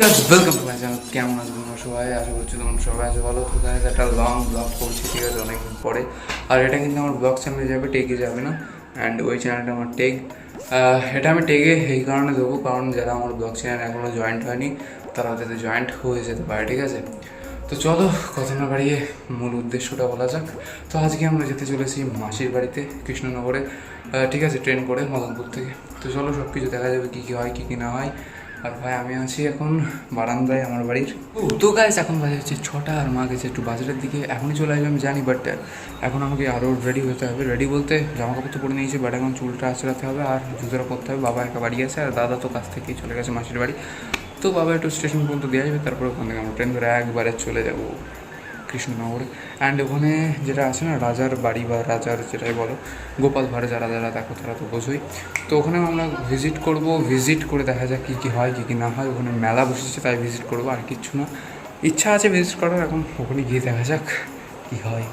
Welcome to my channel. কেমন আছো তোমরা সবাই? আশা করছি তোমরা সবাই আছো ভালো। তো গাইস একটা লং ব্লগ করছি, ঠিক আছে, অনেকদিন পরে। আর এটা কিন্তু আমার ব্লগ চ্যানেলে যাবে, টেকে যাবে না। অ্যান্ড ওই চ্যানেলটা আমার টেক, এটা আমি টেকে এই কারণে দেবো, কারণ যারা আমার ব্লগ চ্যানেল এখনও জয়েন্ট হয়নি তারা যাতে জয়েন্ট হয়ে যেতে পারে, ঠিক আছে। তো চলো কথা না বাড়িয়ে মূল উদ্দেশ্যটা বলা যাক। তো আজকে আমরা যেতে চলেছি মাসির বাড়িতে কৃষ্ণনগরে, ঠিক আছে, ট্রেন করে মদনপুর থেকে। তো চলো সব কিছু দেখা যাবে, কী কী হয় কী কী না হয়। আর ভাই আমি আছি এখন বারান্দায় আমার বাড়ির। তো গাইস এখন বাজে হচ্ছে 6টা, আর মা গেছে একটু বাজারের দিকে। এখনই চলে আসবে আমি জানি, বাট এখন আমাকে আরও রেডি হতে হবে। রেডি বলতে জামা কাপড় তো পরে নিয়েছি, বাট এখন চুলটা আঁচড়াতে হবে আর জুতোটা পরতে হবে। বাবা একা বাড়ি আছে, আর দাদা তো কাছ থেকেই চলে গেছে মাসির বাড়ি। তো বাবা একটু স্টেশন পর্যন্ত দিয়ে আসবে, তারপরে ওখান থেকে আমরা ট্রেন ধরে একবারে চলে যাবো কৃষ্ণনগরে। অ্যান্ড ওখানে যেটা আছে না, রাজার বাড়ি বা রাজার যেটাই বলো, গোপাল ভাঁড়ে যারা যারা দেখো তারা তো বোঝোই। তো ওখানে আমরা ভিজিট করব, ভিজিট করে দেখা যাক কী কী হয় কী কী না হয়। ওখানে মেলা বসেছে তাই ভিজিট করবো, আর কিচ্ছু না। ইচ্ছা আছে ভিজিট করার, এখন ওখানে গিয়ে দেখা যাক কী হয়।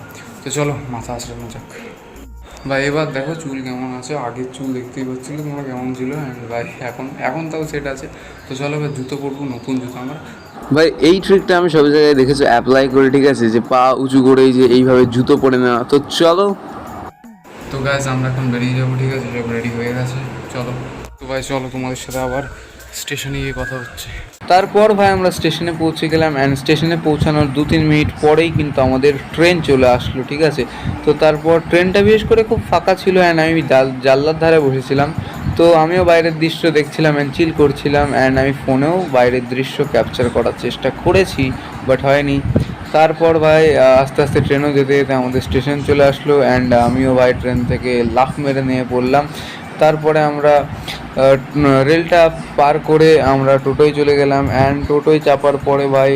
তো চলো মাথা আঁচড়ানো যাক। ভাই এবার দেখো চুল কেমন আছে, আগের চুল দেখতেই পাচ্ছিলো তোমরা কেমন ছিল। অ্যান্ড ভাই এখন এখন তাও সেট আছে। তো চলো এবার জুতো পরবো, নতুন জুতো আমার। ভাই এই ট্রিকটা আমি সব জায়গায় দেখেছি অ্যাপ্লাই করে, ঠিক আছে, যে পা উঁচু করে যে এইভাবে জুতো পরে নেওয়া। তো চলো। তো গাইজ আমরা এখন বেরিয়ে যাবো, ঠিক আছে, সব রেডি হয়ে গেছে, চলো। তো ভাই চলো তোমাদের সাথে আবার স্টেশনে গিয়ে কথা হচ্ছে। তারপর ভাই আমরা স্টেশনে পৌঁছে গেলাম, অ্যান্ড স্টেশনে পৌঁছানোর 2-3 মিনিট পরেই কিন্তু আমাদের ট্রেন চলে আসলো, ঠিক আছে। তো তারপর ট্রেনটা বিশেষ করে খুব ফাঁকা ছিল, অ্যান্ড আমি জানলার ধারে বসেছিলাম। তো আমিও বাইরের দৃশ্য দেখছিলাম অ্যান্ড চিল করছিলাম, অ্যান্ড আমি ফোনেও বাইরের দৃশ্য ক্যাপচার করার চেষ্টা করেছি, বাট হয়নি। তারপর ভাই আস্তে আস্তে ট্রেনও যেতে যেতে আমাদের স্টেশন চলে আসলো, অ্যান্ড আমিও ভাই ট্রেন থেকে লাফ মেরে নিয়ে পড়লাম। তারপরে আমরা রেলটা পার করে আমরা টোটোয় চলে গেলাম, অ্যান্ড টোটোয় চাপার পরে ভাই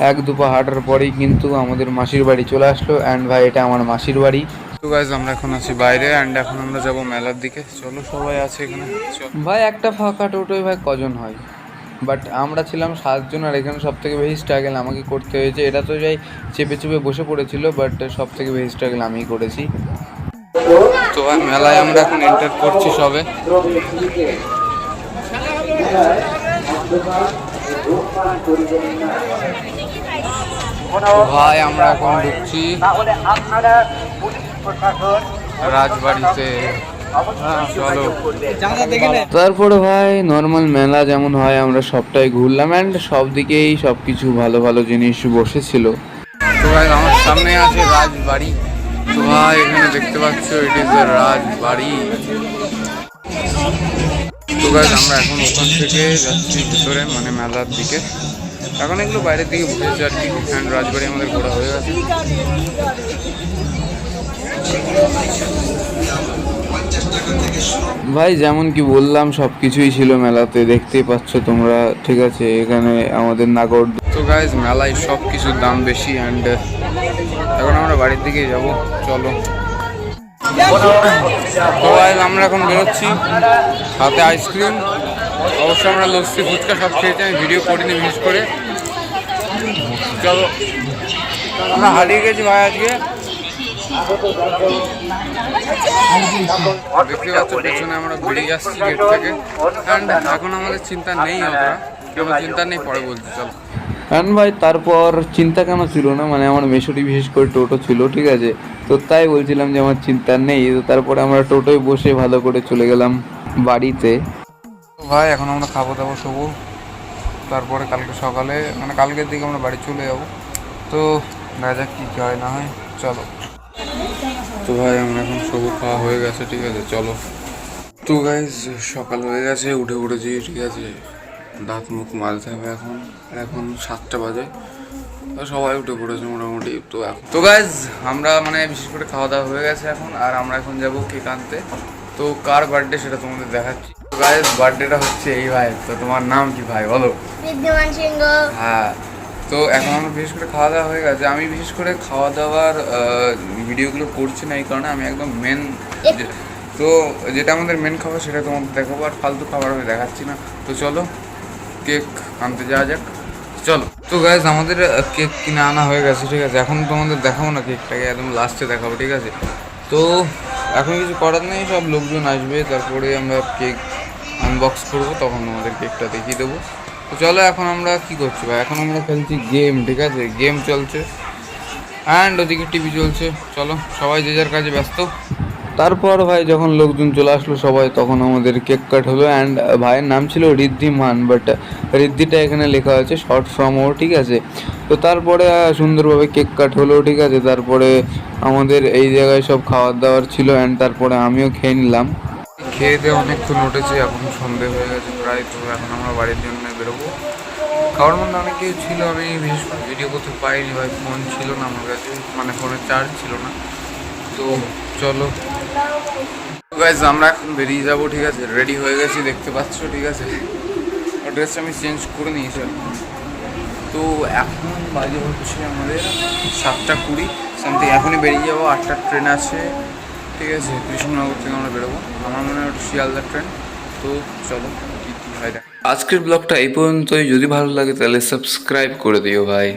1-2 পা হাঁটার পরেই কিন্তু আমাদের মাসির বাড়ি চলে আসলো। অ্যান্ড ভাই এটা আমার মাসির বাড়ি। তো গাইজ আমরা এখন আছি বাইরে, অ্যান্ড এখন আমরা যাবো মেলার দিকে। চলো সবাই আছে এখানে, চলো। ভাই একটা ফাঁকা টোটোয় ভাই কজন হয়? বাট আমরা ছিলাম 7 জন, আর এখানে সব থেকে বেশি স্ট্রাগল আমাকে করতে হয়েছে। এটা তো যাই চেপে চেপে বসে পড়েছিল, বাট সব থেকে বেশি স্ট্রাগল আমিই করেছি। তো ভাই মেলায় আমরা এখন এন্টার করছি সবে। ভাই আমরা এখন ঢুকছি রাজবাড়িতে, চলো। তারপরে ভাই নর্মাল মেলা যেমন হয় আমরা সবটাই ঘুরলাম, অ্যান্ড সব দিকেই সব কিছু ভালো ভালো জিনিস বসেছিল। তো ভাই আমার সামনে আছে রাজবাড়ি। তো ভাই এখানে দেখতে পাচ্ছ ইট ইজ দ্য রাজবাড়ি। তো ভাই আমরা এখন ওখান থেকে যাচ্ছি ভিতরে, মানে মেলার দিকে। এখন এগুলো বাইরের দিকে বসেছে আর কি। অ্যান্ড রাজবাড়ি আমাদের ঘোরা হয়ে গেছে। ভাই যেমন কি বললাম সব কিছুই ছিল মেলাতে, দেখতেই পাচ্ছ তোমরা, ঠিক আছে। এখানে আমাদের নাগর। তো গাইজ মেলায় সব কিছুর দাম বেশি, অ্যান্ড এখন আমরা বাড়ির দিকে যাব, চলো। তো গাইজ আমরা এখন বেরোচ্ছি, সাথে আইসক্রিম। অবশ্যই আমরা লস্যি ফুচকা সব খেয়েছি, আমি ভিডিও করিনি বিশেষ করে। চলো আমরা হারিয়ে গেছি ভাই আজকে। দেখতে পাচ্ছ পেছনে আমরা বেরিয়ে যাচ্ছি গেট থেকে, অ্যান্ড এখন আমাদের চিন্তা নেই, অতটা কেমন চিন্তা নেই, পরে বলছি, চলো। কারণ ভাই তারপর চিন্তা কেন ছিল না, মানে আমার মেশোটি বিশেষ করে টোটো ছিল, ঠিক আছে। তো তাই বলছিলাম যে আমার চিন্তা নেই। তো তারপরে আমরা টোটোয় বসে ভালো করে চলে গেলাম বাড়িতে। তো ভাই এখন আমরা খাবো দাবো শোবো, তারপরে কালকে সকালে, মানে কালকের দিকে আমরা বাড়ি চলে যাবো। তো দেখা যাক কী হয় না হয়, চলো। তো ভাই আমরা এখন শোবো, খাওয়া হয়ে গেছে, ঠিক আছে, চলো। তো গাইজ সকাল হয়ে গেছে, উঠে পড়েছি, ঠিক আছে। দাঁত মুখ মাজতে হবে এখন, এখন 7টা বাজে। সবাই উঠে পড়েছে মোটামুটি। তো গাইজ আমরা মানে বিশেষ করে খাওয়া দাওয়া হয়ে গেছে এখন, আর আমরা এখন যাবো কেক আনতে। তো কার বার্থডে সেটা তোমাদের দেখাচ্ছি। তো গাইজ বার্থডেটা হচ্ছে এই ভাই। তো তোমার নাম কি ভাই বলো? বিদ্যমান সিংহ। হ্যাঁ। তো এখন আমরা বিশেষ করে খাওয়া দাওয়া হয়ে গেছে। আমি বিশেষ করে খাওয়া দাওয়ার ভিডিওগুলো করছি না এই কারণে, আমি একদম মেন, তো যেটা আমাদের মেন খাবার সেটা তোমাদের দেখাবো, আর ফালতু খাবার আমি দেখাচ্ছি না। তো চলো কেক আনতে যাওয়া যাক, চলো। তো গাইজ আমাদের কেক কিনে আনা হয়ে গেছে, ঠিক আছে। এখন তোমাদের দেখাবো না কেকটাকে, একদম লাস্টে দেখাবো, ঠিক আছে। তো এখন কিছু করার নেই, সব লোকজন আসবে, তারপরে আমরা কেক আনবক্স করবো, তখন তোমাদের কেকটা দেখিয়ে দেবো। তো চলো এখন আমরা কি করছি ভাই, এখন আমরা খেলছি গেম, ঠিক আছে, গেম চলছে অ্যান্ড ওদিকে টিভি চলছে। চলো সবাই যে যার কাজে ব্যস্ত। তারপর ভাই যখন লোকজন চলে আসলো সবাই, তখন আমাদের কেক কাট হলো অ্যান্ড ভাইয়ের নাম ছিল ঋদ্ধিমান, বাট ঋদ্ধিটা এখানে লেখা হয়েছে শর্ট ফর্ম ও, ঠিক আছে। তো তারপরে সুন্দরভাবে কেক কাট হলো, ঠিক আছে। তারপরে আমাদের এই জায়গায় সব খাবার দাবার ছিল অ্যান্ড তারপরে আমিও খেয়ে নিলাম। খেয়ে দিয়ে অনেকক্ষণ উঠেছি, এখন সন্ধে হয়ে গেছে প্রায়। তো এখন আমরা বাড়ির জন্য বেরোবো। খাওয়ার মধ্যে অনেক কিছু ছিল, আমি বিশেষ করে ভিডিও করতে পারিনি ভাই, ফোন ছিল না আমার কাছে, মানে ফোনের চার্জ ছিল না। তো চলো গাইজ আমরা এখন বেরিয়ে যাবো, ঠিক আছে। রেডি হয়ে গেছি দেখতে পাচ্ছ, ঠিক আছে। ড্রেসটা আমি চেঞ্জ করে নিয়েছি এখন। তো এখন বাজে হচ্ছে আমাদের 7:20 সামথিং, এখনই বেরিয়ে যাবো। 8টার ট্রেন আছে, ঠিক আছে। কৃষ্ণনগর থেকে আমরা বেরোবো, আমার মনে হয় ওটা শিয়ালদার ট্রেন। তো চলো কী হয় দেখ। আজকের ব্লগটা এই পর্যন্তই। যদি ভালো লাগে তাহলে সাবস্ক্রাইব করে দিও ভাই।